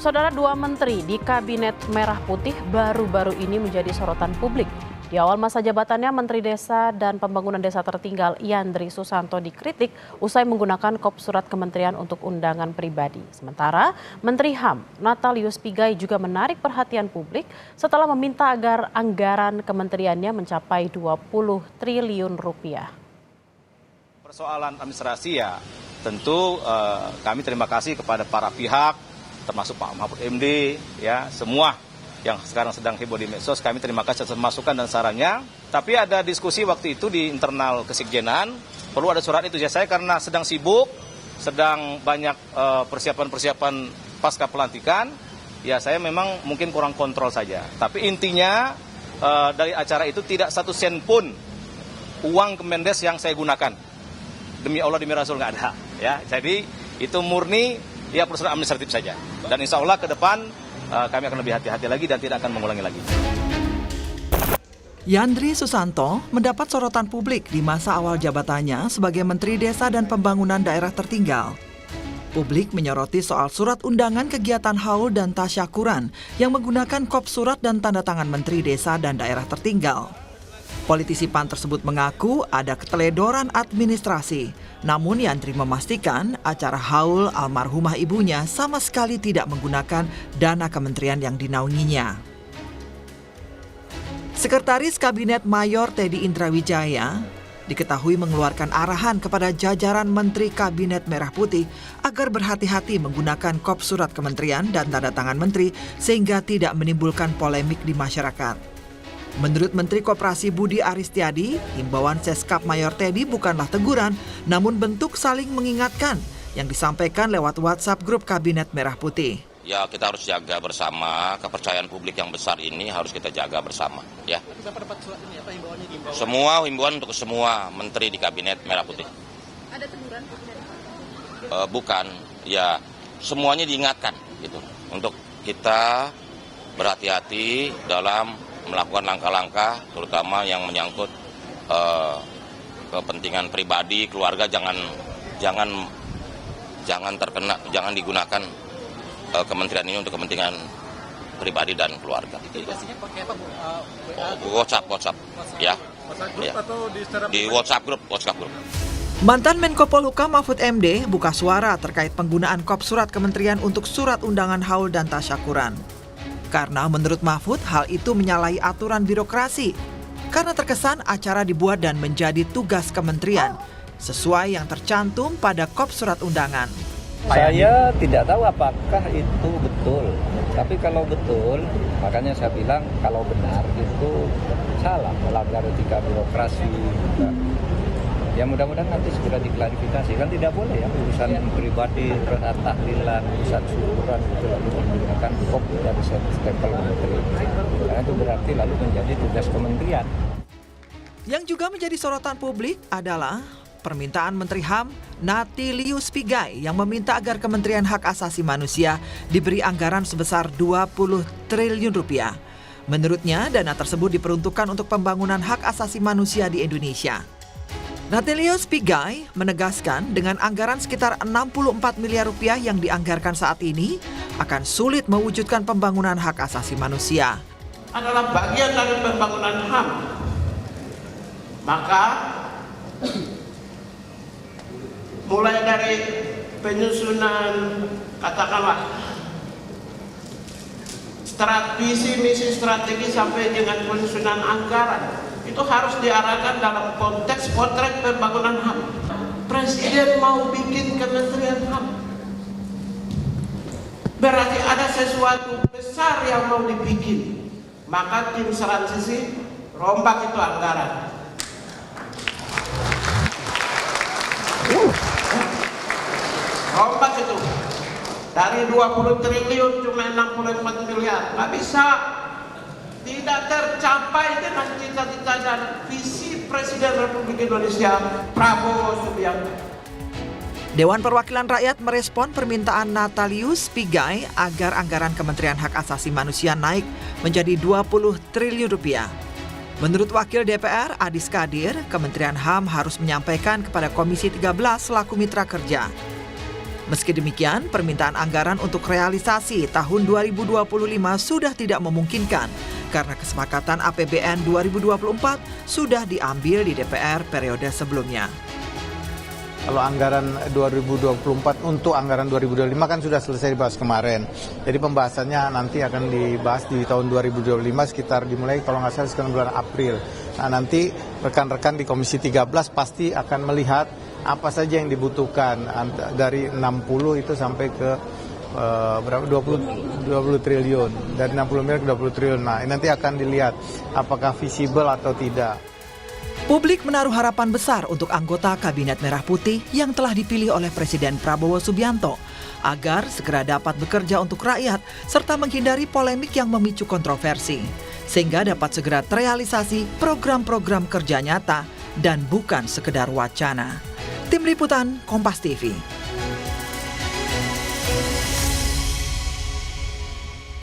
Saudara, dua menteri di Kabinet Merah Putih baru-baru ini menjadi sorotan publik. Di awal masa jabatannya, Menteri Desa dan Pembangunan Desa Tertinggal Yandri Susanto dikritik usai menggunakan kop surat kementerian untuk undangan pribadi. Sementara, Menteri HAM Natalius Pigai juga menarik perhatian publik setelah meminta agar anggaran kementeriannya mencapai 20 triliun rupiah. Persoalan administrasi ya tentu kami terima kasih kepada para pihak, termasuk Pak Mahfud MD, ya semua yang sekarang sedang heboh di medsos, kami terima kasih atas masukan dan sarannya. Tapi ada diskusi waktu itu di internal kesekjenan, perlu ada surat itu. Ya saya karena sedang sibuk, sedang banyak persiapan-persiapan pasca pelantikan, ya saya memang mungkin kurang kontrol saja. Tapi intinya dari acara itu tidak satu sen pun uang Kemendes yang saya gunakan. Demi Allah, demi Rasul nggak ada. Ya, jadi itu murni ya perusahaan administratif saja. Dan insya Allah ke depan kami akan lebih hati-hati lagi dan tidak akan mengulangi lagi. Yandri Susanto mendapat sorotan publik di masa awal jabatannya sebagai Menteri Desa dan Pembangunan Daerah Tertinggal. Publik menyoroti soal surat undangan kegiatan haul dan tasyakuran yang menggunakan kop surat dan tanda tangan Menteri Desa dan Daerah Tertinggal. Politisi PAN tersebut mengaku ada keteledoran administrasi. Namun Yandri memastikan acara haul almarhumah ibunya sama sekali tidak menggunakan dana kementerian yang dinaunginya. Sekretaris Kabinet Mayor Teddy Indrawijaya diketahui mengeluarkan arahan kepada jajaran Menteri Kabinet Merah Putih agar berhati-hati menggunakan kop surat kementerian dan tanda tangan menteri sehingga tidak menimbulkan polemik di masyarakat. Menurut Menteri Koperasi Budi Aristiadi, himbauan Seskap Mayor Teddy bukanlah teguran, namun bentuk saling mengingatkan yang disampaikan lewat WhatsApp grup Kabinet Merah Putih. Ya, kita harus jaga bersama, kepercayaan publik yang besar ini harus kita jaga bersama. Ya. Semua himbauan untuk semua menteri di Kabinet Merah Putih. Ada teguran? Bukan, ya semuanya diingatkan gitu. Untuk kita berhati-hati dalam melakukan langkah-langkah terutama yang menyangkut kepentingan pribadi keluarga, jangan terkena, jangan digunakan kementerian ini untuk kepentingan pribadi dan keluarga. Pastinya pakai apa, Bu? WhatsApp ya. Ya. Di WhatsApp grup. Mantan Menko Polhukam Mahfud MD buka suara terkait penggunaan kop surat kementerian untuk surat undangan haul dan tasyakuran. Karena menurut Mahfud, hal itu menyalahi aturan birokrasi. Karena terkesan acara dibuat dan menjadi tugas kementerian, sesuai yang tercantum pada kop surat undangan. Saya tidak tahu apakah itu betul. Tapi kalau betul, makanya saya bilang kalau benar itu salah, melanggar etika birokrasi. Ya mudah-mudahan nanti segera diklarifikasi. Kan tidak boleh ya urusan pribadi, urusan tahlilan, urusan syukuran itu lalu menggunakan kop dari stempel menteri. Karena itu berarti lalu menjadi tugas kementerian. Yang juga menjadi sorotan publik adalah permintaan Menteri HAM Natalius Pigai yang meminta agar Kementerian Hak Asasi Manusia diberi anggaran sebesar 20 triliun rupiah. Menurutnya, dana tersebut diperuntukkan untuk pembangunan hak asasi manusia di Indonesia. Natalius Pigai menegaskan dengan anggaran sekitar 64 miliar rupiah yang dianggarkan saat ini akan sulit mewujudkan pembangunan hak asasi manusia. Adalah bagian dari pembangunan HAM. Maka mulai dari penyusunan katakanlah visi misi strategi sampai dengan penyusunan anggaran itu harus diarahkan dalam konteks potret pembangunan HAM. Presiden mau bikin kementerian HAM, berarti ada sesuatu besar yang mau dibikin. Maka tim transisi rombak itu anggaran. Rombak itu dari 20 triliun cuma 64 miliar, nggak bisa. Tidak tercapai dengan cita-cita dan visi Presiden Republik Indonesia Prabowo Subianto. Dewan Perwakilan Rakyat merespon permintaan Natalius Pigai agar anggaran Kementerian Hak Asasi Manusia naik menjadi 20 triliun rupiah. Menurut Wakil DPR Adis Kadir, Kementerian HAM harus menyampaikan kepada Komisi 13 selaku mitra kerja. Meski demikian, permintaan anggaran untuk realisasi tahun 2025 sudah tidak memungkinkan karena kesepakatan APBN 2024 sudah diambil di DPR periode sebelumnya. Kalau anggaran 2024 untuk anggaran 2025 kan sudah selesai dibahas kemarin. Jadi pembahasannya nanti akan dibahas di tahun 2025 sekitar dimulai kalau nggak salah sekitar bulan April. Nah nanti rekan-rekan di Komisi 13 pasti akan melihat apa saja yang dibutuhkan dari 60 itu sampai ke berapa 20 triliun, dari 60 miliar ke 20 triliun. Nah, ini nanti akan dilihat apakah visible atau tidak. Publik menaruh harapan besar untuk anggota Kabinet Merah Putih yang telah dipilih oleh Presiden Prabowo Subianto agar segera dapat bekerja untuk rakyat serta menghindari polemik yang memicu kontroversi, sehingga dapat segera terrealisasi program-program kerja nyata dan bukan sekedar wacana. Tim Liputan Kompas TV.